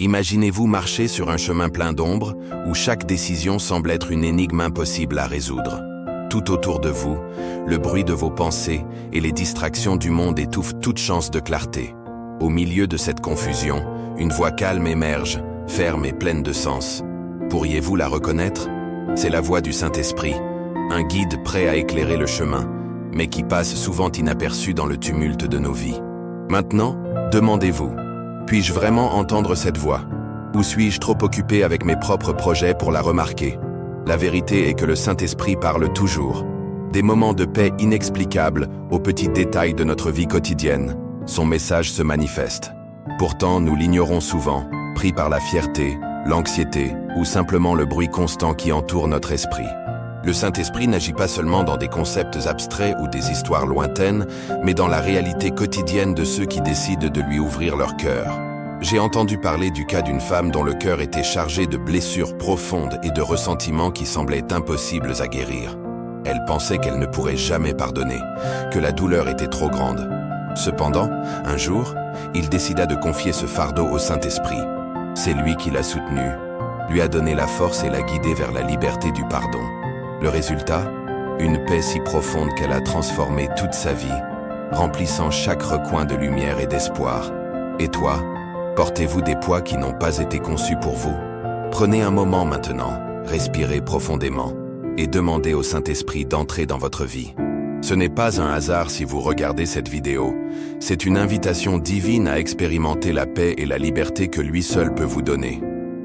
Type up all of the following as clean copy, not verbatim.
Imaginez-vous marcher sur un chemin plein d'ombre où chaque décision semble être une énigme impossible à résoudre. Tout autour de vous, le bruit de vos pensées et les distractions du monde étouffent toute chance de clarté. Au milieu de cette confusion, une voix calme émerge, ferme et pleine de sens. Pourriez-vous la reconnaître? C'est la voix du Saint-Esprit, un guide prêt à éclairer le chemin, mais qui passe souvent inaperçu dans le tumulte de nos vies. Maintenant, demandez-vous, puis-je vraiment entendre cette voix? Ou suis-je trop occupé avec mes propres projets pour la remarquer? La vérité est que le Saint-Esprit parle toujours. Des moments de paix inexplicables aux petits détails de notre vie quotidienne, son message se manifeste. Pourtant, nous l'ignorons souvent, pris par la fierté, l'anxiété ou simplement le bruit constant qui entoure notre esprit. Le Saint-Esprit n'agit pas seulement dans des concepts abstraits ou des histoires lointaines, mais dans la réalité quotidienne de ceux qui décident de lui ouvrir leur cœur. J'ai entendu parler du cas d'une femme dont le cœur était chargé de blessures profondes et de ressentiments qui semblaient impossibles à guérir. Elle pensait qu'elle ne pourrait jamais pardonner, que la douleur était trop grande. Cependant, un jour, il décida de confier ce fardeau au Saint-Esprit. C'est lui qui l'a soutenue, lui a donné la force et l'a guidée vers la liberté du pardon. Le résultat? Une paix si profonde qu'elle a transformé toute sa vie, remplissant chaque recoin de lumière et d'espoir. Et toi, portez-vous des poids qui n'ont pas été conçus pour vous? Prenez un moment maintenant, respirez profondément et demandez au Saint-Esprit d'entrer dans votre vie. Ce n'est pas un hasard si vous regardez cette vidéo, c'est une invitation divine à expérimenter la paix et la liberté que lui seul peut vous donner.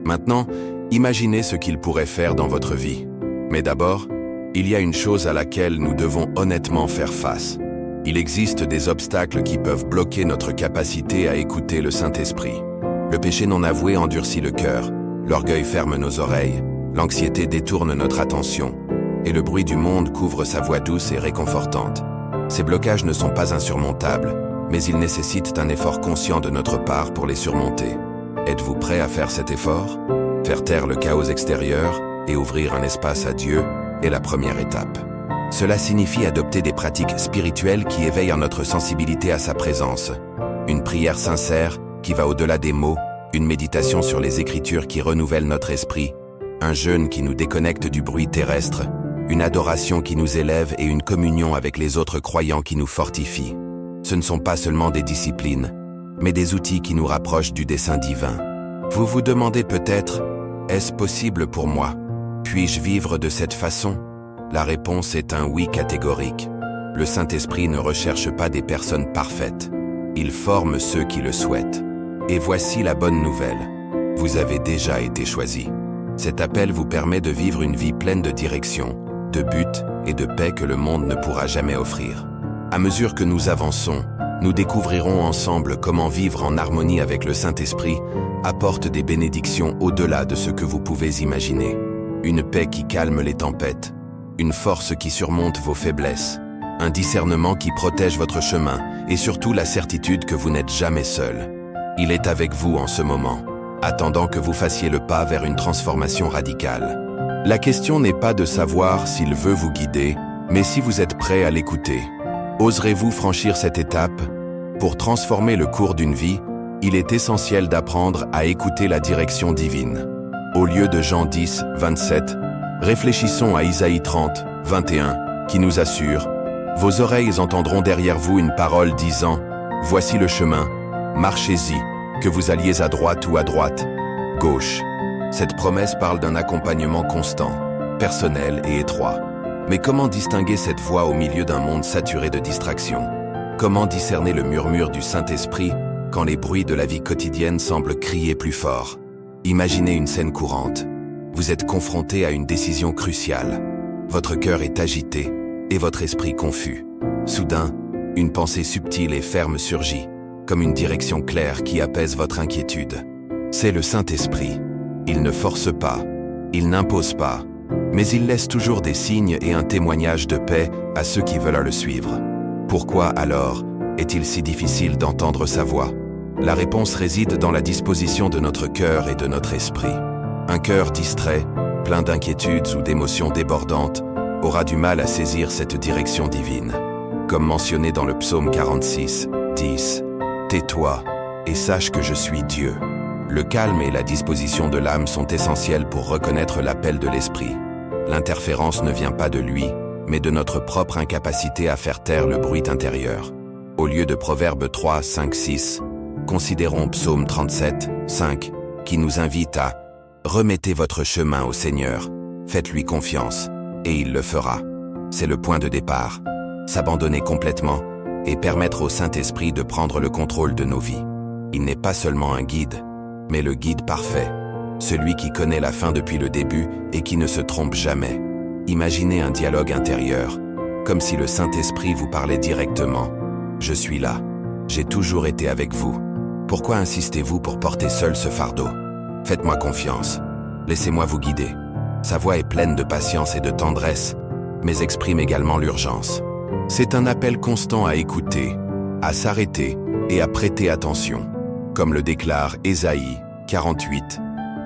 Maintenant, imaginez ce qu'il pourrait faire dans votre vie. Mais d'abord, il y a une chose à laquelle nous devons honnêtement faire face. Il existe des obstacles qui peuvent bloquer notre capacité à écouter le Saint-Esprit. Le péché non avoué endurcit le cœur, l'orgueil ferme nos oreilles, l'anxiété détourne notre attention, et le bruit du monde couvre sa voix douce et réconfortante. Ces blocages ne sont pas insurmontables, mais ils nécessitent un effort conscient de notre part pour les surmonter. Êtes-vous prêt à faire cet effort? Faire taire le chaos extérieur et ouvrir un espace à Dieu est la première étape. Cela signifie adopter des pratiques spirituelles qui éveillent notre sensibilité à sa présence. Une prière sincère qui va au-delà des mots, une méditation sur les Écritures qui renouvelle notre esprit, un jeûne qui nous déconnecte du bruit terrestre, une adoration qui nous élève et une communion avec les autres croyants qui nous fortifie. Ce ne sont pas seulement des disciplines, mais des outils qui nous rapprochent du dessein divin. Vous vous demandez peut-être, est-ce possible pour moi? Puis-je vivre de cette façon? La réponse est un oui catégorique. Le Saint-Esprit ne recherche pas des personnes parfaites. Il forme ceux qui le souhaitent. Et voici la bonne nouvelle. Vous avez déjà été choisi. Cet appel vous permet de vivre une vie pleine de direction, de but et de paix que le monde ne pourra jamais offrir. À mesure que nous avançons, nous découvrirons ensemble comment vivre en harmonie avec le Saint-Esprit apporte des bénédictions au-delà de ce que vous pouvez imaginer. Une paix qui calme les tempêtes, une force qui surmonte vos faiblesses, un discernement qui protège votre chemin et surtout la certitude que vous n'êtes jamais seul. Il est avec vous en ce moment, attendant que vous fassiez le pas vers une transformation radicale. La question n'est pas de savoir s'il veut vous guider, mais si vous êtes prêt à l'écouter. Oserez-vous franchir cette étape? Pour transformer le cours d'une vie, il est essentiel d'apprendre à écouter la direction divine. Au lieu de Jean 10, 27, réfléchissons à Isaïe 30, 21, qui nous assure « Vos oreilles entendront derrière vous une parole disant « Voici le chemin, marchez-y, que vous alliez à droite ou à droite, gauche ». Cette promesse parle d'un accompagnement constant, personnel et étroit. Mais comment distinguer cette voix au milieu d'un monde saturé de distractions? Comment discerner le murmure du Saint-Esprit quand les bruits de la vie quotidienne semblent crier plus fort? Imaginez une scène courante. Vous êtes confronté à une décision cruciale. Votre cœur est agité et votre esprit confus. Soudain, une pensée subtile et ferme surgit, comme une direction claire qui apaise votre inquiétude. C'est le Saint-Esprit. Il ne force pas, il n'impose pas, mais il laisse toujours des signes et un témoignage de paix à ceux qui veulent le suivre. Pourquoi alors est-il si difficile d'entendre sa voix? La réponse réside dans la disposition de notre cœur et de notre esprit. Un cœur distrait, plein d'inquiétudes ou d'émotions débordantes, aura du mal à saisir cette direction divine. Comme mentionné dans le psaume 46, 10, « Tais-toi et sache que je suis Dieu ». Le calme et la disposition de l'âme sont essentiels pour reconnaître l'appel de l'esprit. L'interférence ne vient pas de lui, mais de notre propre incapacité à faire taire le bruit intérieur. Au lieu de Proverbes 3, 5, 6, considérons Psaume 37, 5, qui nous invite à « Remettez votre chemin au Seigneur, faites-lui confiance, et il le fera ». C'est le point de départ. S'abandonner complètement et permettre au Saint-Esprit de prendre le contrôle de nos vies. Il n'est pas seulement un guide, mais le guide parfait, celui qui connaît la fin depuis le début et qui ne se trompe jamais. Imaginez un dialogue intérieur, comme si le Saint-Esprit vous parlait directement. « Je suis là, j'ai toujours été avec vous. Pourquoi insistez-vous pour porter seul ce fardeau? Faites-moi confiance, laissez-moi vous guider. » Sa voix est pleine de patience et de tendresse, mais exprime également l'urgence. C'est un appel constant à écouter, à s'arrêter et à prêter attention. Comme le déclare Ésaïe 48,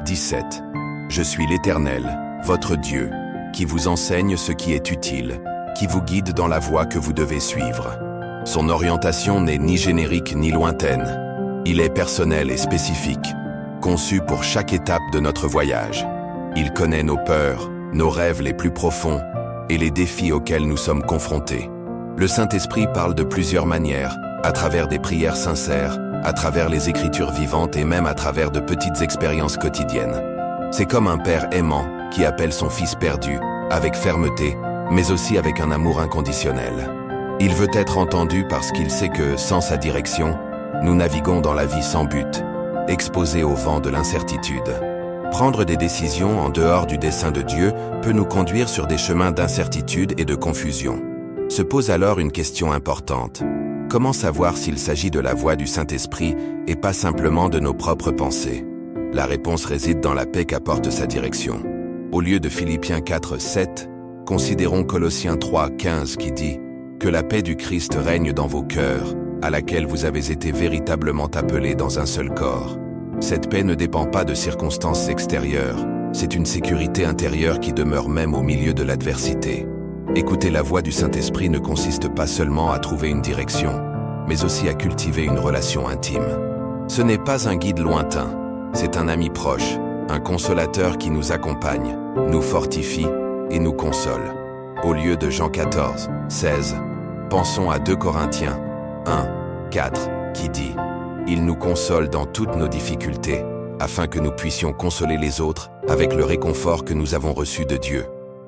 17. « Je suis l'Éternel, votre Dieu, qui vous enseigne ce qui est utile, qui vous guide dans la voie que vous devez suivre. » Son orientation n'est ni générique ni lointaine. Il est personnel et spécifique, conçu pour chaque étape de notre voyage. Il connaît nos peurs, nos rêves les plus profonds et les défis auxquels nous sommes confrontés. Le Saint-Esprit parle de plusieurs manières, à travers des prières sincères, à travers les Écritures vivantes et même à travers de petites expériences quotidiennes. C'est comme un père aimant qui appelle son fils perdu, avec fermeté, mais aussi avec un amour inconditionnel. Il veut être entendu parce qu'il sait que, sans sa direction, nous naviguons dans la vie sans but, exposés au vent de l'incertitude. Prendre des décisions en dehors du dessein de Dieu peut nous conduire sur des chemins d'incertitude et de confusion. Se pose alors une question importante. Comment savoir s'il s'agit de la voix du Saint-Esprit et pas simplement de nos propres pensées? La réponse réside dans la paix qu'apporte sa direction. Au lieu de Philippiens 4, 7, considérons Colossiens 3, 15 qui dit « Que la paix du Christ règne dans vos cœurs, à laquelle vous avez été véritablement appelés dans un seul corps. » Cette paix ne dépend pas de circonstances extérieures, c'est une sécurité intérieure qui demeure même au milieu de l'adversité. Écouter la voix du Saint-Esprit ne consiste pas seulement à trouver une direction, mais aussi à cultiver une relation intime. Ce n'est pas un guide lointain, c'est un ami proche, un consolateur qui nous accompagne, nous fortifie et nous console. Au lieu de Jean 14, 16, pensons à 2 Corinthiens 1, 4, qui dit « Il nous console dans toutes nos difficultés, afin que nous puissions consoler les autres avec le réconfort que nous avons reçu de Dieu. »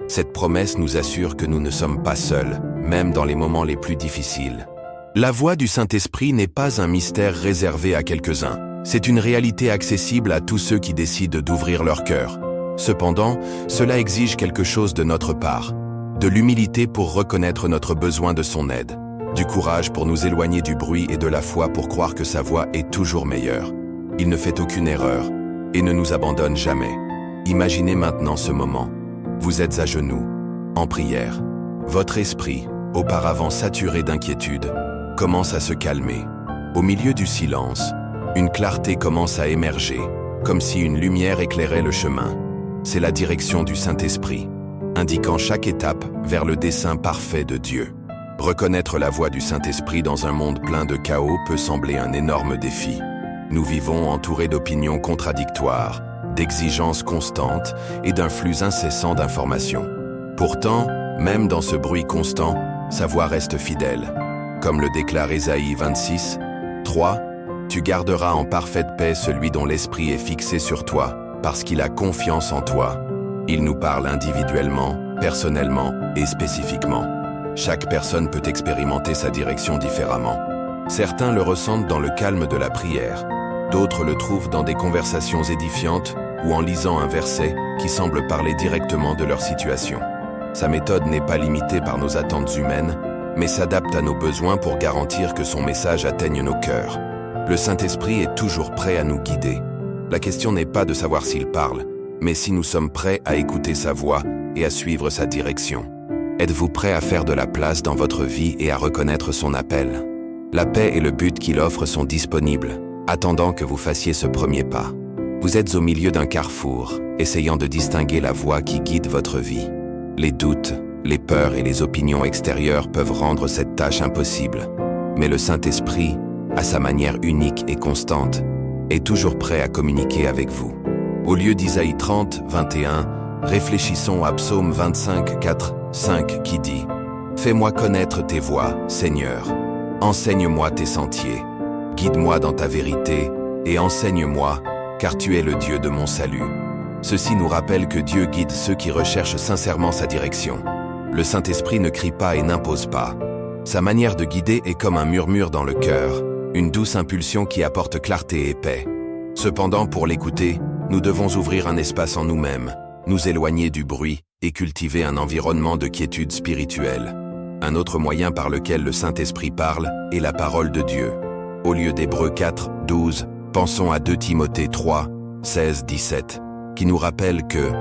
Cette promesse nous assure que nous ne sommes pas seuls, même dans les moments les plus difficiles. La voix du Saint-Esprit n'est pas un mystère réservé à quelques-uns. C'est une réalité accessible à tous ceux qui décident d'ouvrir leur cœur. Cependant, cela exige quelque chose de notre part. De l'humilité pour reconnaître notre besoin de son aide. Du courage pour nous éloigner du bruit et de la foi pour croire que sa voix est toujours meilleure. Il ne fait aucune erreur et ne nous abandonne jamais. Imaginez maintenant ce moment. Vous êtes à genoux, en prière. Votre esprit, auparavant saturé d'inquiétude, commence à se calmer. Au milieu du silence, une clarté commence à émerger, comme si une lumière éclairait le chemin. C'est la direction du Saint-Esprit, indiquant chaque étape vers le dessein parfait de Dieu. Reconnaître la voix du Saint-Esprit dans un monde plein de chaos peut sembler un énorme défi. Nous vivons entourés d'opinions contradictoires, d'exigences constantes et d'un flux incessant d'informations. Pourtant, même dans ce bruit constant, sa voix reste fidèle. Comme le déclare Ésaïe 26, 3, « Tu garderas en parfaite paix celui dont l'esprit est fixé sur toi, parce qu'il a confiance en toi. » Il nous parle individuellement, personnellement et spécifiquement. Chaque personne peut expérimenter sa direction différemment. Certains le ressentent dans le calme de la prière. D'autres le trouvent dans des conversations édifiantes ou en lisant un verset qui semble parler directement de leur situation. Sa méthode n'est pas limitée par nos attentes humaines, mais s'adapte à nos besoins pour garantir que son message atteigne nos cœurs. Le Saint-Esprit est toujours prêt à nous guider. La question n'est pas de savoir s'il parle, mais si nous sommes prêts à écouter sa voix et à suivre sa direction. Êtes-vous prêt à faire de la place dans votre vie et à reconnaître son appel? La paix et le but qu'il offre sont disponibles, attendant que vous fassiez ce premier pas. Vous êtes au milieu d'un carrefour, essayant de distinguer la voie qui guide votre vie. Les doutes, les peurs et les opinions extérieures peuvent rendre cette tâche impossible. Mais le Saint-Esprit, à sa manière unique et constante, est toujours prêt à communiquer avec vous. Au lieu d'Isaïe 30, 21, réfléchissons à Psaume 25, 4, 5 qui dit « Fais-moi connaître tes voies, Seigneur. Enseigne-moi tes sentiers. Guide-moi dans ta vérité et enseigne-moi, car tu es le Dieu de mon salut. » Ceci nous rappelle que Dieu guide ceux qui recherchent sincèrement sa direction. Le Saint-Esprit ne crie pas et n'impose pas. Sa manière de guider est comme un murmure dans le cœur, une douce impulsion qui apporte clarté et paix. Cependant, pour l'écouter, nous devons ouvrir un espace en nous-mêmes, nous éloigner du bruit et cultiver un environnement de quiétude spirituelle. Un autre moyen par lequel le Saint-Esprit parle est la parole de Dieu. Au lieu d'Hébreux 4, 12, pensons à 2 Timothée 3, 16, 17, qui nous rappelle que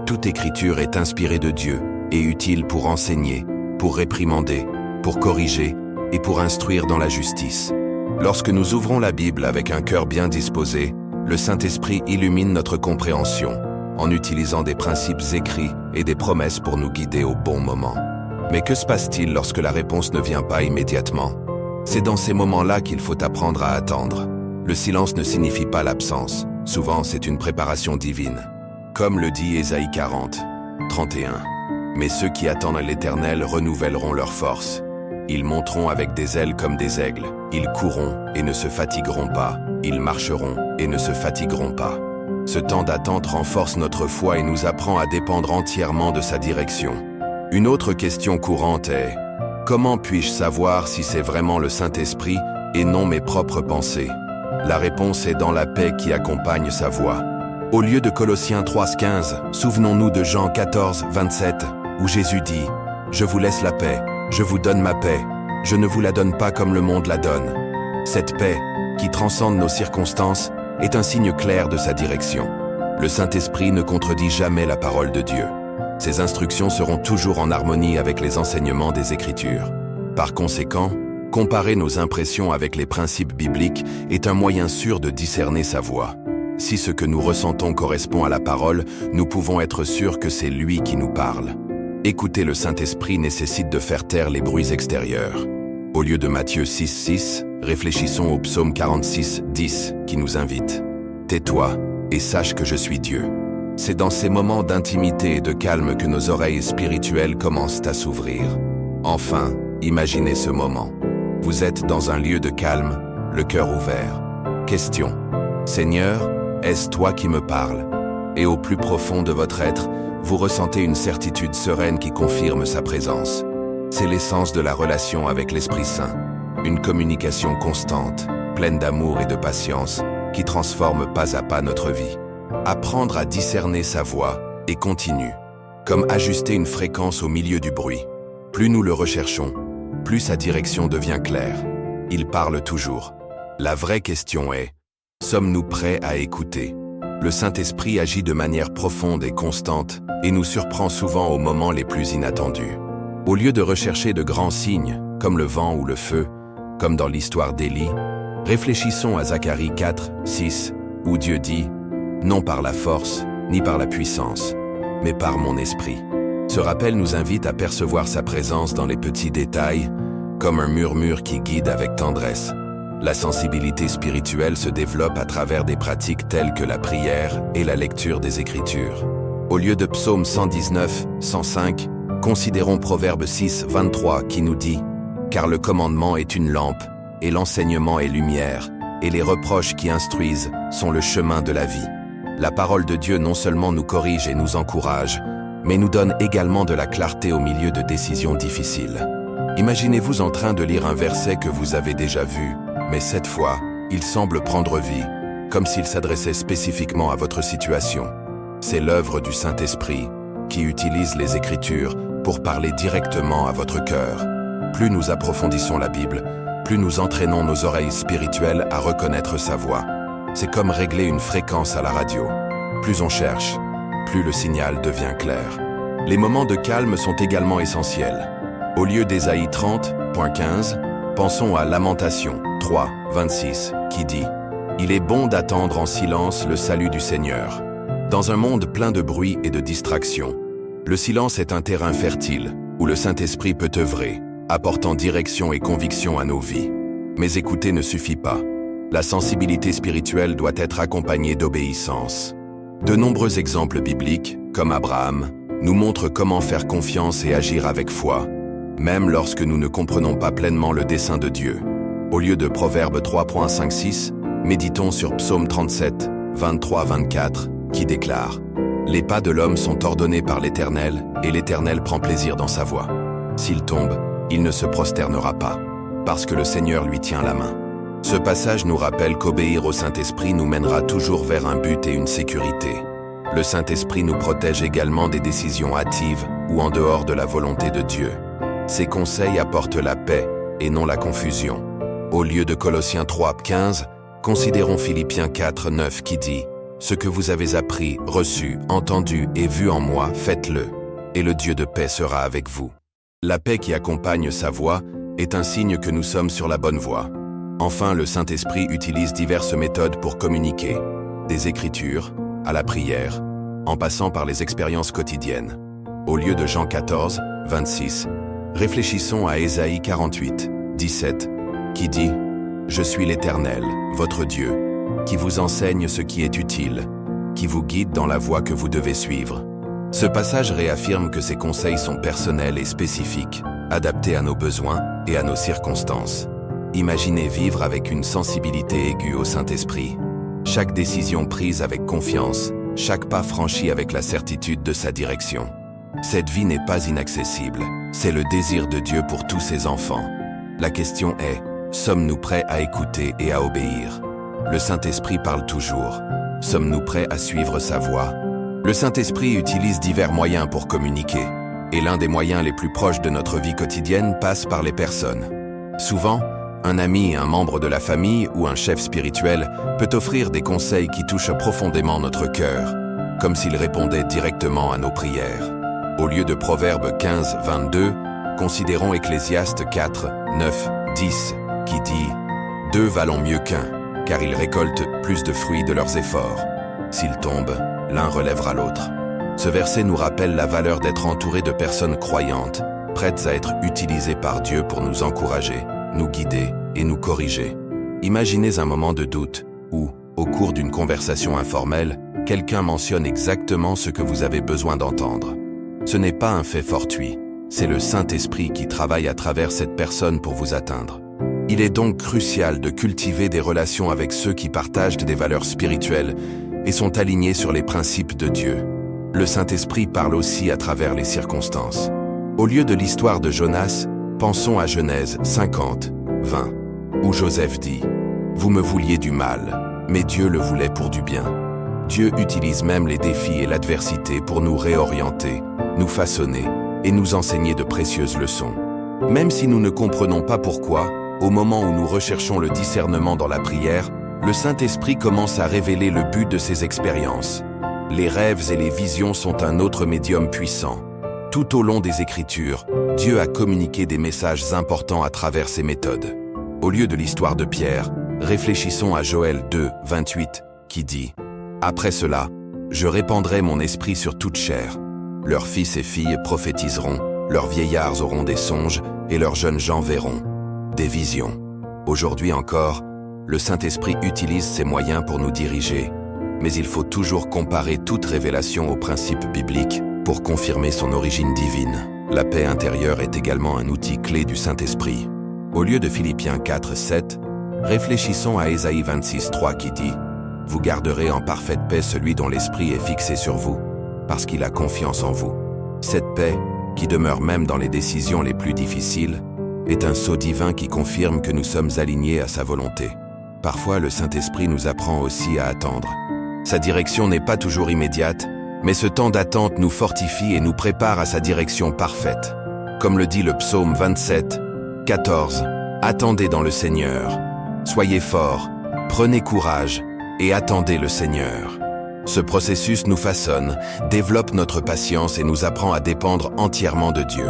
toute écriture est inspirée de Dieu et utile pour enseigner, pour réprimander, pour corriger et pour instruire dans la justice. Lorsque nous ouvrons la Bible avec un cœur bien disposé, le Saint-Esprit illumine notre compréhension en utilisant des principes écrits et des promesses pour nous guider au bon moment. Mais que se passe-t-il lorsque la réponse ne vient pas immédiatement? C'est dans ces moments-là qu'il faut apprendre à attendre. Le silence ne signifie pas l'absence. Souvent, c'est une préparation divine. Comme le dit Ésaïe 40, 31. Mais ceux qui attendent l'Éternel renouvelleront leurs forces. Ils monteront avec des ailes comme des aigles. Ils courront et ne se fatigueront pas. Ils marcheront et ne se fatigueront pas. Ce temps d'attente renforce notre foi et nous apprend à dépendre entièrement de sa direction. Une autre question courante est « Comment puis-je savoir si c'est vraiment le Saint-Esprit et non mes propres pensées ?» La réponse est dans la paix qui accompagne sa voix. Au lieu de Colossiens 3,15, souvenons-nous de Jean 14, 27, où Jésus dit « Je vous laisse la paix, je vous donne ma paix, je ne vous la donne pas comme le monde la donne. » Cette paix, qui transcende nos circonstances, est un signe clair de sa direction. Le Saint-Esprit ne contredit jamais la parole de Dieu. Ses instructions seront toujours en harmonie avec les enseignements des Écritures. Par conséquent, comparer nos impressions avec les principes bibliques est un moyen sûr de discerner sa voix. Si ce que nous ressentons correspond à la parole, nous pouvons être sûrs que c'est lui qui nous parle. Écouter le Saint-Esprit nécessite de faire taire les bruits extérieurs. Au lieu de Matthieu 6, 6, réfléchissons au psaume 46, 10, qui nous invite « Tais-toi et sache que je suis Dieu ». C'est dans ces moments d'intimité et de calme que nos oreilles spirituelles commencent à s'ouvrir. Enfin, imaginez ce moment. Vous êtes dans un lieu de calme, le cœur ouvert. Question. Seigneur, est-ce toi qui me parles? Et au plus profond de votre être, vous ressentez une certitude sereine qui confirme sa présence. C'est l'essence de la relation avec l'Esprit Saint. Une communication constante, pleine d'amour et de patience, qui transforme pas à pas notre vie. Apprendre à discerner sa voix est continu, comme ajuster une fréquence au milieu du bruit. Plus nous le recherchons, plus sa direction devient claire. Il parle toujours. La vraie question est, sommes-nous prêts à écouter? Le Saint-Esprit agit de manière profonde et constante et nous surprend souvent aux moments les plus inattendus. Au lieu de rechercher de grands signes, comme le vent ou le feu, comme dans l'histoire d'Élie, réfléchissons à Zacharie 4, 6, où Dieu dit « Non par la force, ni par la puissance, mais par mon esprit ». Ce rappel nous invite à percevoir sa présence dans les petits détails, comme un murmure qui guide avec tendresse. La sensibilité spirituelle se développe à travers des pratiques telles que la prière et la lecture des Écritures. Au lieu de Psaume 119, 105, considérons Proverbe 6, 23 qui nous dit « Car le commandement est une lampe, et l'enseignement est lumière, et les reproches qui instruisent sont le chemin de la vie. » La parole de Dieu non seulement nous corrige et nous encourage, mais nous donne également de la clarté au milieu de décisions difficiles. Imaginez-vous en train de lire un verset que vous avez déjà vu, mais cette fois, il semble prendre vie, comme s'il s'adressait spécifiquement à votre situation. C'est l'œuvre du Saint-Esprit, qui utilise les Écritures pour parler directement à votre cœur. Plus nous approfondissons la Bible, plus nous entraînons nos oreilles spirituelles à reconnaître sa voix. C'est comme régler une fréquence à la radio. Plus on cherche, plus le signal devient clair. Les moments de calme sont également essentiels. Au lieu d'Ésaïe 30.15, pensons à Lamentation 3, 26, qui dit « Il est bon d'attendre en silence le salut du Seigneur ». Dans un monde plein de bruit et de distractions, le silence est un terrain fertile où le Saint-Esprit peut œuvrer, apportant direction et conviction à nos vies. Mais écouter ne suffit pas. La sensibilité spirituelle doit être accompagnée d'obéissance. De nombreux exemples bibliques, comme Abraham, nous montrent comment faire confiance et agir avec foi, même lorsque nous ne comprenons pas pleinement le dessein de Dieu. Au lieu de Proverbes 3.56, méditons sur Psaume 37, 23-24, qui déclare « Les pas de l'homme sont ordonnés par l'Éternel, et l'Éternel prend plaisir dans sa voie. S'il tombe, il ne se prosternera pas, parce que le Seigneur lui tient la main. » Ce passage nous rappelle qu'obéir au Saint-Esprit nous mènera toujours vers un but et une sécurité. Le Saint-Esprit nous protège également des décisions hâtives ou en dehors de la volonté de Dieu. Ses conseils apportent la paix et non la confusion. Au lieu de Colossiens 3.15, considérons Philippiens 4.9 qui dit « Ce que vous avez appris, reçu, entendu et vu en moi, faites-le, et le Dieu de paix sera avec vous. » La paix qui accompagne sa voie est un signe que nous sommes sur la bonne voie. Enfin, le Saint-Esprit utilise diverses méthodes pour communiquer, des Écritures à la prière, en passant par les expériences quotidiennes. Au lieu de Jean 14, 26, réfléchissons à Ésaïe 48, 17, qui dit « Je suis l'Éternel, votre Dieu, qui vous enseigne ce qui est utile, qui vous guide dans la voie que vous devez suivre. » Ce passage réaffirme que ces conseils sont personnels et spécifiques, adaptés à nos besoins et à nos circonstances. Imaginez vivre avec une sensibilité aiguë au Saint-Esprit. Chaque décision prise avec confiance, chaque pas franchi avec la certitude de sa direction. Cette vie n'est pas inaccessible, c'est le désir de Dieu pour tous ses enfants. La question est, sommes-nous prêts à écouter et à obéir? Le Saint-Esprit parle toujours. Sommes-nous prêts à suivre sa voie? Le Saint-Esprit utilise divers moyens pour communiquer, et l'un des moyens les plus proches de notre vie quotidienne passe par les personnes. Souvent, un ami, un membre de la famille ou un chef spirituel peut offrir des conseils qui touchent profondément notre cœur, comme s'il répondait directement à nos prières. Au lieu de Proverbes 15, 22, considérons Ecclésiaste 4, 9, 10, qui dit « Deux valent mieux qu'un, car ils récoltent plus de fruits de leurs efforts. S'ils tombent, l'un relèvera l'autre. » Ce verset nous rappelle la valeur d'être entouré de personnes croyantes, prêtes à être utilisées par Dieu pour nous encourager, nous guider et nous corriger. Imaginez un moment de doute où, au cours d'une conversation informelle, quelqu'un mentionne exactement ce que vous avez besoin d'entendre. Ce n'est pas un fait fortuit, c'est le Saint-Esprit qui travaille à travers cette personne pour vous atteindre. Il est donc crucial de cultiver des relations avec ceux qui partagent des valeurs spirituelles et sont alignés sur les principes de Dieu. Le Saint-Esprit parle aussi à travers les circonstances. Au lieu de l'histoire de Jonas, pensons à Genèse 50, 20, où Joseph dit « Vous me vouliez du mal, mais Dieu le voulait pour du bien. » Dieu utilise même les défis et l'adversité pour nous réorienter, nous façonner et nous enseigner de précieuses leçons. Même si nous ne comprenons pas pourquoi, au moment où nous recherchons le discernement dans la prière, le Saint-Esprit commence à révéler le but de ces expériences. Les rêves et les visions sont un autre médium puissant. Tout au long des Écritures, Dieu a communiqué des messages importants à travers ces méthodes. Au lieu de l'histoire de Pierre, réfléchissons à Joël 2, 28, qui dit « Après cela, je répandrai mon esprit sur toute chair. Leurs fils et filles prophétiseront, leurs vieillards auront des songes, et leurs jeunes gens verront des visions. » Aujourd'hui encore, le Saint-Esprit utilise ces moyens pour nous diriger, mais il faut toujours comparer toute révélation aux principes bibliques pour confirmer son origine divine. La paix intérieure est également un outil clé du Saint-Esprit. Au lieu de Philippiens 4, 7, réfléchissons à Ésaïe 26, 3 qui dit « Vous garderez en parfaite paix celui dont l'esprit est fixé sur vous, parce qu'il a confiance en vous. » Cette paix, qui demeure même dans les décisions les plus difficiles, est un sceau divin qui confirme que nous sommes alignés à sa volonté. Parfois, le Saint-Esprit nous apprend aussi à attendre. Sa direction n'est pas toujours immédiate, mais ce temps d'attente nous fortifie et nous prépare à sa direction parfaite. Comme le dit le psaume 27, 14, « Attendez dans le Seigneur. Soyez forts, prenez courage et attendez le Seigneur. » Ce processus nous façonne, développe notre patience et nous apprend à dépendre entièrement de Dieu.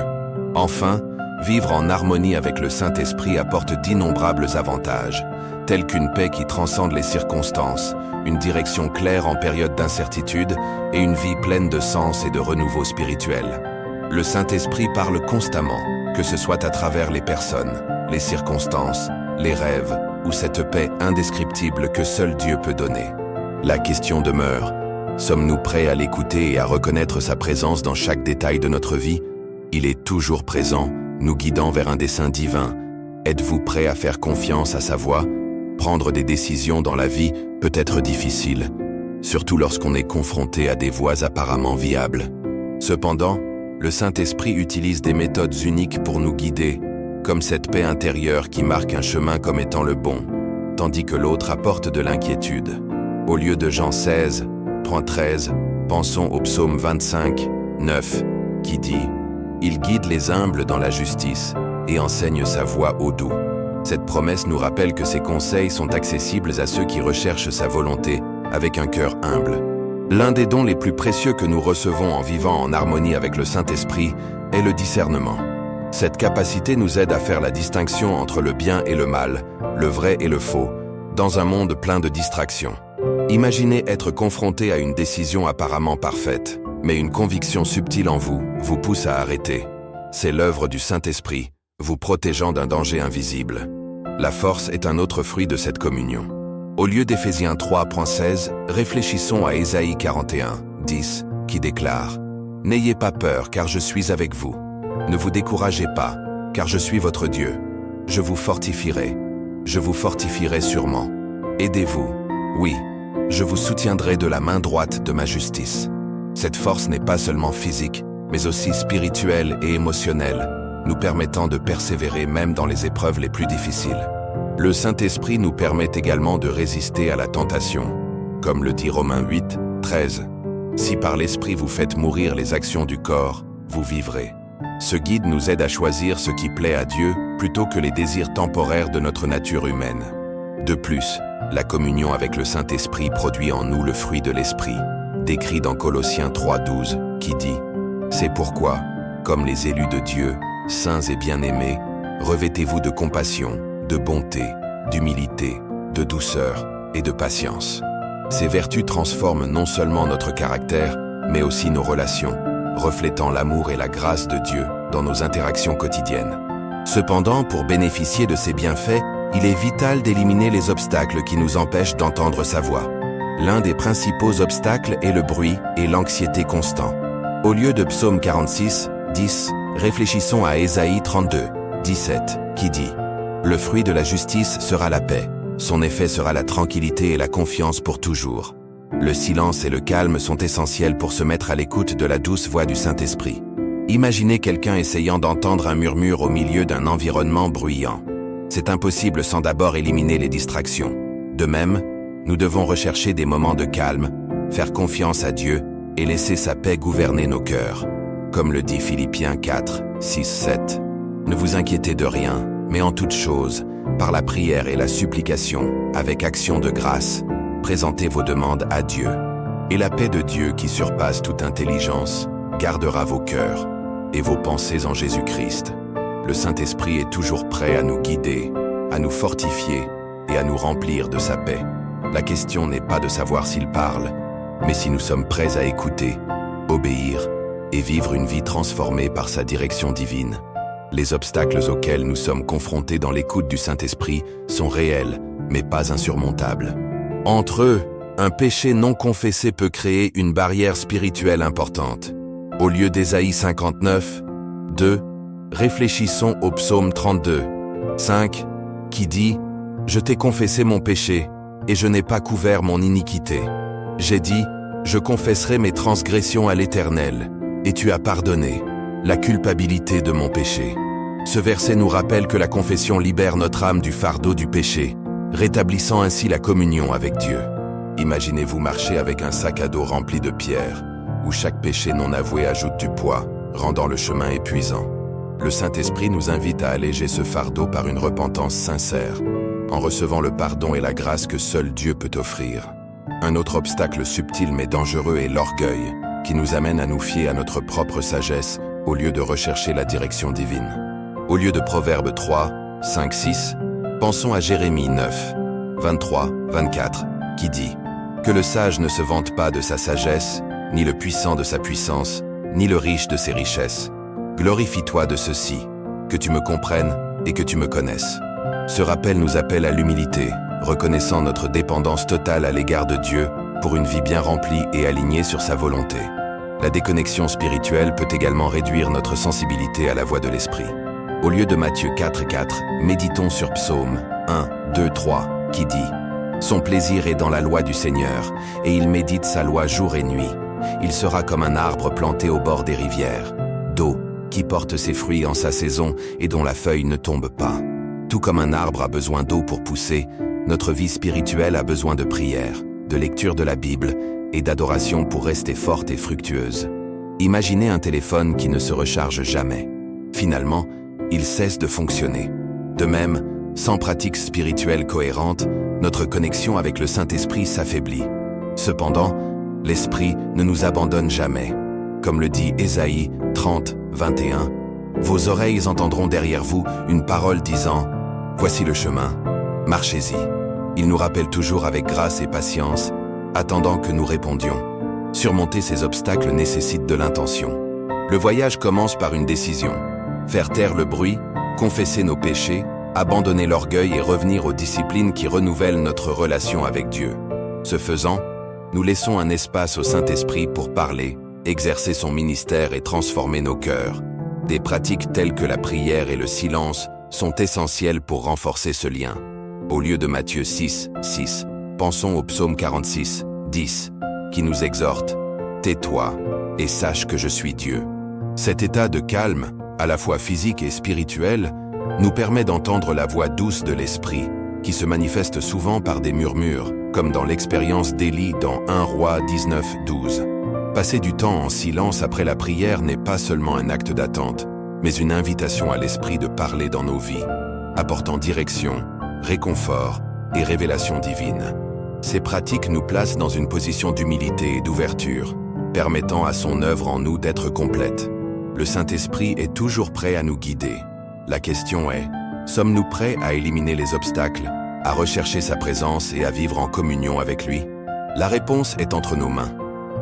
Enfin, vivre en harmonie avec le Saint-Esprit apporte d'innombrables avantages, tels qu'une paix qui transcende les circonstances, une direction claire en période d'incertitude et une vie pleine de sens et de renouveau spirituel. Le Saint-Esprit parle constamment, que ce soit à travers les personnes, les circonstances, les rêves ou cette paix indescriptible que seul Dieu peut donner? La question demeure, sommes-nous prêts à l'écouter et à reconnaître sa présence dans chaque détail de notre vie? Il est toujours présent, nous guidant vers un dessein divin. Êtes-vous prêt à faire confiance à sa voix? Prendre des décisions dans la vie peut être difficile, surtout lorsqu'on est confronté à des voies apparemment viables. Cependant, le Saint-Esprit utilise des méthodes uniques pour nous guider, comme cette paix intérieure qui marque un chemin comme étant le bon, tandis que l'autre apporte de l'inquiétude. Au lieu de Jean 16:13, pensons au psaume 25:9, qui dit « Il guide les humbles dans la justice et enseigne sa voie aux doux ». Cette promesse nous rappelle que ses conseils sont accessibles à ceux qui recherchent sa volonté avec un cœur humble. L'un des dons les plus précieux que nous recevons en vivant en harmonie avec le Saint-Esprit est le discernement. Cette capacité nous aide à faire la distinction entre le bien et le mal, le vrai et le faux, dans un monde plein de distractions. Imaginez être confronté à une décision apparemment parfaite, mais une conviction subtile en vous vous pousse à arrêter. C'est l'œuvre du Saint-Esprit, vous protégeant d'un danger invisible. La force est un autre fruit de cette communion. Au lieu d'Éphésiens 3:16, réfléchissons à Ésaïe 41:10, qui déclare « N'ayez pas peur, car je suis avec vous. Ne vous découragez pas, car je suis votre Dieu. Je vous fortifierai sûrement. Aidez-vous, oui, je vous soutiendrai de la main droite de ma justice. » Cette force n'est pas seulement physique, mais aussi spirituelle et émotionnelle, nous permettant de persévérer même dans les épreuves les plus difficiles. Le Saint-Esprit nous permet également de résister à la tentation. Comme le dit Romains 8:13, « Si par l'Esprit vous faites mourir les actions du corps, vous vivrez. » Ce guide nous aide à choisir ce qui plaît à Dieu plutôt que les désirs temporaires de notre nature humaine. De plus, la communion avec le Saint-Esprit produit en nous le fruit de l'Esprit, décrit dans Colossiens 3:12, qui dit « C'est pourquoi, comme les élus de Dieu, saints et bien-aimés, revêtez-vous de compassion, de bonté, d'humilité, de douceur et de patience. » Ces vertus transforment non seulement notre caractère, mais aussi nos relations, reflétant l'amour et la grâce de Dieu dans nos interactions quotidiennes. Cependant, pour bénéficier de ces bienfaits, il est vital d'éliminer les obstacles qui nous empêchent d'entendre sa voix. L'un des principaux obstacles est le bruit et l'anxiété constants. Au lieu de Psaume 46:10, réfléchissons à Ésaïe 32:17, qui dit « Le fruit de la justice sera la paix, son effet sera la tranquillité et la confiance pour toujours. » Le silence et le calme sont essentiels pour se mettre à l'écoute de la douce voix du Saint-Esprit. Imaginez quelqu'un essayant d'entendre un murmure au milieu d'un environnement bruyant. C'est impossible sans d'abord éliminer les distractions. De même, nous devons rechercher des moments de calme, faire confiance à Dieu et laisser sa paix gouverner nos cœurs. Comme le dit Philippiens 4:6-7. Ne vous inquiétez de rien, mais en toute chose, par la prière et la supplication, avec action de grâce, présentez vos demandes à Dieu. Et la paix de Dieu qui surpasse toute intelligence gardera vos cœurs et vos pensées en Jésus-Christ. Le Saint-Esprit est toujours prêt à nous guider, à nous fortifier et à nous remplir de sa paix. La question n'est pas de savoir s'il parle, mais si nous sommes prêts à écouter, obéir et vivre une vie transformée par sa direction divine. Les obstacles auxquels nous sommes confrontés dans l'écoute du Saint-Esprit sont réels, mais pas insurmontables. Entre eux, un péché non confessé peut créer une barrière spirituelle importante. Au lieu d'Ésaïe 59:2, réfléchissons au psaume 32:5, qui dit « Je t'ai confessé mon péché, et je n'ai pas couvert mon iniquité. J'ai dit, je confesserai mes transgressions à l'Éternel, et tu as pardonné la culpabilité de mon péché. » Ce verset nous rappelle que la confession libère notre âme du fardeau du péché, rétablissant ainsi la communion avec Dieu. Imaginez-vous marcher avec un sac à dos rempli de pierres, où chaque péché non avoué ajoute du poids, rendant le chemin épuisant. Le Saint-Esprit nous invite à alléger ce fardeau par une repentance sincère, en recevant le pardon et la grâce que seul Dieu peut offrir. Un autre obstacle subtil mais dangereux est l'orgueil, qui nous amène à nous fier à notre propre sagesse au lieu de rechercher la direction divine. Au lieu de Proverbes 3:5-6, pensons à Jérémie 9:23-24, qui dit « Que le sage ne se vante pas de sa sagesse, ni le puissant de sa puissance, ni le riche de ses richesses. Glorifie-toi de ceci, que tu me comprennes et que tu me connaisses. » Ce rappel nous appelle à l'humilité, reconnaissant notre dépendance totale à l'égard de Dieu pour une vie bien remplie et alignée sur sa volonté. La déconnexion spirituelle peut également réduire notre sensibilité à la voix de l'Esprit. Au lieu de Matthieu 4:4, méditons sur Psaume 1, 2, 3, qui dit « Son plaisir est dans la loi du Seigneur, et il médite sa loi jour et nuit. Il sera comme un arbre planté au bord des rivières, d'eau, qui porte ses fruits en sa saison et dont la feuille ne tombe pas. » Tout comme un arbre a besoin d'eau pour pousser, notre vie spirituelle a besoin de prière, de lecture de la Bible et d'adoration pour rester forte et fructueuse. Imaginez un téléphone qui ne se recharge jamais. Finalement, il cesse de fonctionner. De même, sans pratique spirituelle cohérente, notre connexion avec le Saint-Esprit s'affaiblit. Cependant, l'Esprit ne nous abandonne jamais. Comme le dit Ésaïe 30, 21, « Vos oreilles entendront derrière vous une parole disant « Voici le chemin, marchez-y ». Il nous rappelle toujours avec grâce et patience, attendant que nous répondions. Surmonter ces obstacles nécessite de l'intention. Le voyage commence par une décision. Faire taire le bruit, confesser nos péchés, abandonner l'orgueil et revenir aux disciplines qui renouvellent notre relation avec Dieu. Ce faisant, nous laissons un espace au Saint-Esprit pour parler, exercer son ministère et transformer nos cœurs. Des pratiques telles que la prière et le silence sont essentielles pour renforcer ce lien. Au lieu de Matthieu 6, 6, pensons au psaume 46, 10, qui nous exhorte « Tais-toi et sache que je suis Dieu ». Cet état de calme, à la fois physique et spirituel, nous permet d'entendre la voix douce de l'Esprit, qui se manifeste souvent par des murmures, comme dans l'expérience d'Élie dans 1 Roi 19, 12. Passer du temps en silence après la prière n'est pas seulement un acte d'attente, mais une invitation à l'Esprit de parler dans nos vies, apportant direction, réconfort et révélation divine. Ces pratiques nous placent dans une position d'humilité et d'ouverture, permettant à son œuvre en nous d'être complète. Le Saint-Esprit est toujours prêt à nous guider. La question est, sommes-nous prêts à éliminer les obstacles, à rechercher sa présence et à vivre en communion avec lui? La réponse est entre nos mains.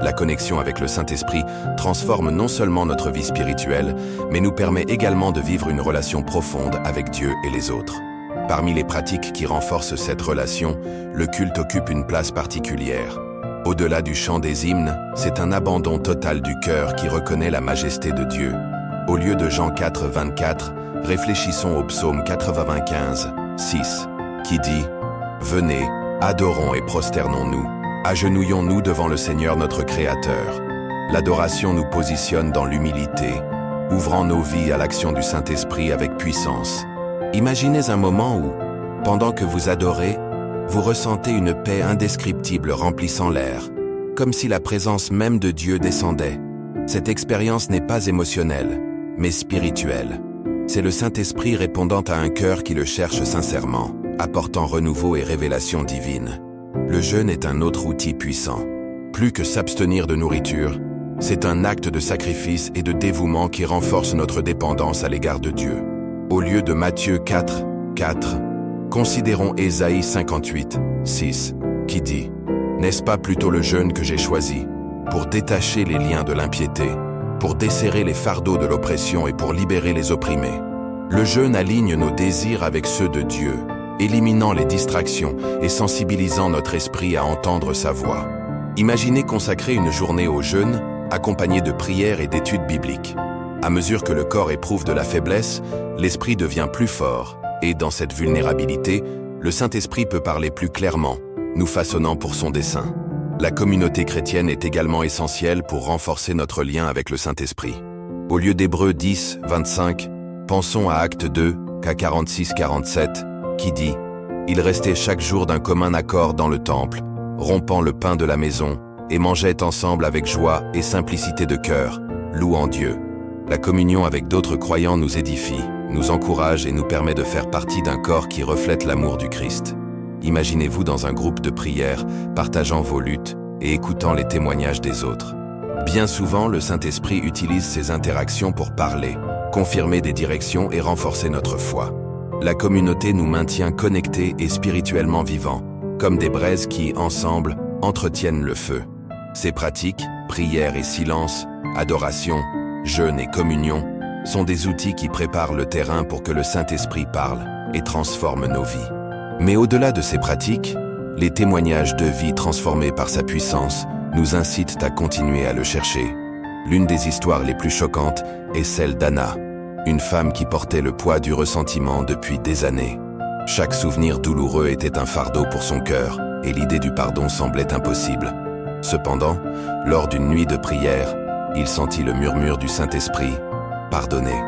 La connexion avec le Saint-Esprit transforme non seulement notre vie spirituelle, mais nous permet également de vivre une relation profonde avec Dieu et les autres. Parmi les pratiques qui renforcent cette relation, le culte occupe une place particulière. Au-delà du chant des hymnes, c'est un abandon total du cœur qui reconnaît la majesté de Dieu. Au lieu de Jean 4, 24, réfléchissons au psaume 95, 6, qui dit « Venez, adorons et prosternons-nous. Agenouillons-nous devant le Seigneur notre Créateur. » L'adoration nous positionne dans l'humilité, ouvrant nos vies à l'action du Saint-Esprit avec puissance. Imaginez un moment où, pendant que vous adorez, vous ressentez une paix indescriptible remplissant l'air, comme si la présence même de Dieu descendait. Cette expérience n'est pas émotionnelle, mais spirituelle. C'est le Saint-Esprit répondant à un cœur qui le cherche sincèrement, apportant renouveau et révélation divine. Le jeûne est un autre outil puissant. Plus que s'abstenir de nourriture, c'est un acte de sacrifice et de dévouement qui renforce notre dépendance à l'égard de Dieu. Au lieu de Matthieu 4, 4, considérons Ésaïe 58, 6, qui dit « N'est-ce pas plutôt le jeûne que j'ai choisi, pour détacher les liens de l'impiété, pour desserrer les fardeaux de l'oppression et pour libérer les opprimés. » Le jeûne aligne nos désirs avec ceux de Dieu, éliminant les distractions et sensibilisant notre esprit à entendre sa voix. Imaginez consacrer une journée au jeûne, accompagnée de prières et d'études bibliques. À mesure que le corps éprouve de la faiblesse, l'esprit devient plus fort, et dans cette vulnérabilité, le Saint-Esprit peut parler plus clairement, nous façonnant pour son dessein. La communauté chrétienne est également essentielle pour renforcer notre lien avec le Saint-Esprit. Au lieu d'Hébreux 10, 25, pensons à Acte 2, K 46, 47, qui dit « Ils restaient chaque jour d'un commun accord dans le temple, rompant le pain de la maison, et mangeaient ensemble avec joie et simplicité de cœur, louant Dieu. » La communion avec d'autres croyants nous édifie, nous encourage et nous permet de faire partie d'un corps qui reflète l'amour du Christ. Imaginez-vous dans un groupe de prière, partageant vos luttes et écoutant les témoignages des autres. Bien souvent, le Saint-Esprit utilise ces interactions pour parler, confirmer des directions et renforcer notre foi. La communauté nous maintient connectés et spirituellement vivants, comme des braises qui, ensemble, entretiennent le feu. Ces pratiques, prière et silence, adoration, jeûne et communion, sont des outils qui préparent le terrain pour que le Saint-Esprit parle, et transforme nos vies. Mais au-delà de ces pratiques, les témoignages de vie transformés par sa puissance nous incitent à continuer à le chercher. L'une des histoires les plus choquantes est celle d'Anna, une femme qui portait le poids du ressentiment depuis des années. Chaque souvenir douloureux était un fardeau pour son cœur, et l'idée du pardon semblait impossible. Cependant, lors d'une nuit de prière, il sentit le murmure du Saint-Esprit « Pardonnez ».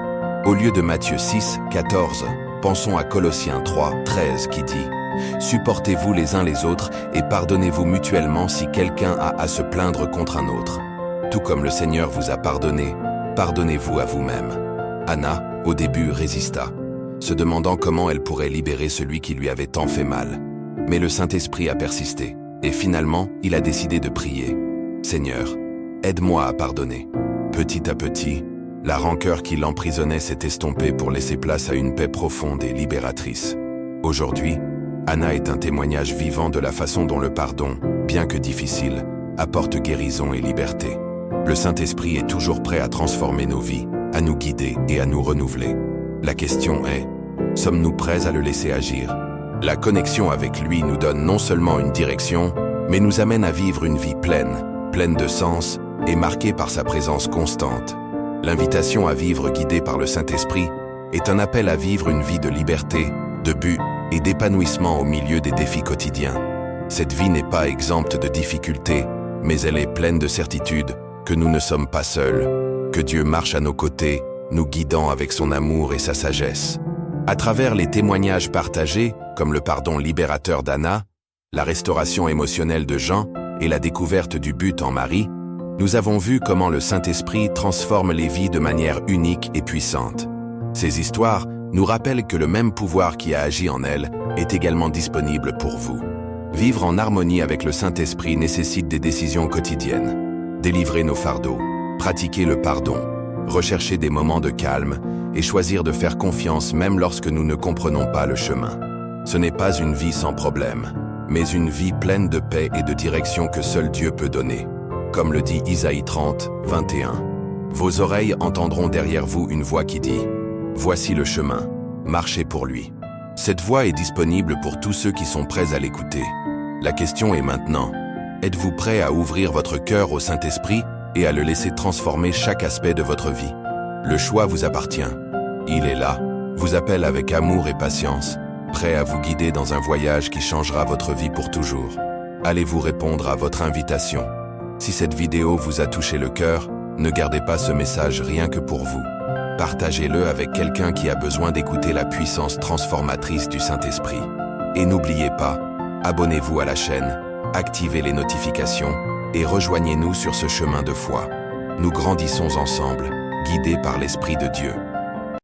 Au lieu de Matthieu 6, 14, pensons à Colossiens 3, 13 qui dit « Supportez-vous les uns les autres et pardonnez-vous mutuellement si quelqu'un a à se plaindre contre un autre. Tout comme le Seigneur vous a pardonné, pardonnez-vous à vous-même. » Anna, au début, résista, se demandant comment elle pourrait libérer celui qui lui avait tant fait mal. Mais le Saint-Esprit a persisté, et finalement, il a décidé de prier. « Seigneur, aide-moi à pardonner. » Petit à petit, la rancœur qui l'emprisonnait s'est estompée pour laisser place à une paix profonde et libératrice. Aujourd'hui, Anna est un témoignage vivant de la façon dont le pardon, bien que difficile, apporte guérison et liberté. Le Saint-Esprit est toujours prêt à transformer nos vies, à nous guider et à nous renouveler. La question est, sommes-nous prêts à le laisser agir? La connexion avec lui nous donne non seulement une direction, mais nous amène à vivre une vie pleine de sens et marquée par sa présence constante. L'invitation à vivre guidée par le Saint-Esprit est un appel à vivre une vie de liberté, de but et d'épanouissement au milieu des défis quotidiens. Cette vie n'est pas exempte de difficultés, mais elle est pleine de certitude que nous ne sommes pas seuls, que Dieu marche à nos côtés, nous guidant avec son amour et sa sagesse. À travers les témoignages partagés, comme le pardon libérateur d'Anna, la restauration émotionnelle de Jean et la découverte du but en Marie, nous avons vu comment le Saint-Esprit transforme les vies de manière unique et puissante. Ces histoires nous rappellent que le même pouvoir qui a agi en elles est également disponible pour vous. Vivre en harmonie avec le Saint-Esprit nécessite des décisions quotidiennes. Délivrer nos fardeaux, pratiquer le pardon, rechercher des moments de calme et choisir de faire confiance même lorsque nous ne comprenons pas le chemin. Ce n'est pas une vie sans problème, mais une vie pleine de paix et de direction que seul Dieu peut donner. Comme le dit Isaïe 30, 21. Vos oreilles entendront derrière vous une voix qui dit « Voici le chemin, marchez pour lui ». Cette voix est disponible pour tous ceux qui sont prêts à l'écouter. La question est maintenant, êtes-vous prêt à ouvrir votre cœur au Saint-Esprit et à le laisser transformer chaque aspect de votre vie? Le choix vous appartient. Il est là, vous appelle avec amour et patience, prêt à vous guider dans un voyage qui changera votre vie pour toujours. Allez-vous répondre à votre invitation? Si cette vidéo vous a touché le cœur, ne gardez pas ce message rien que pour vous. Partagez-le avec quelqu'un qui a besoin d'écouter la puissance transformatrice du Saint-Esprit. Et n'oubliez pas, abonnez-vous à la chaîne, activez les notifications et rejoignez-nous sur ce chemin de foi. Nous grandissons ensemble, guidés par l'Esprit de Dieu.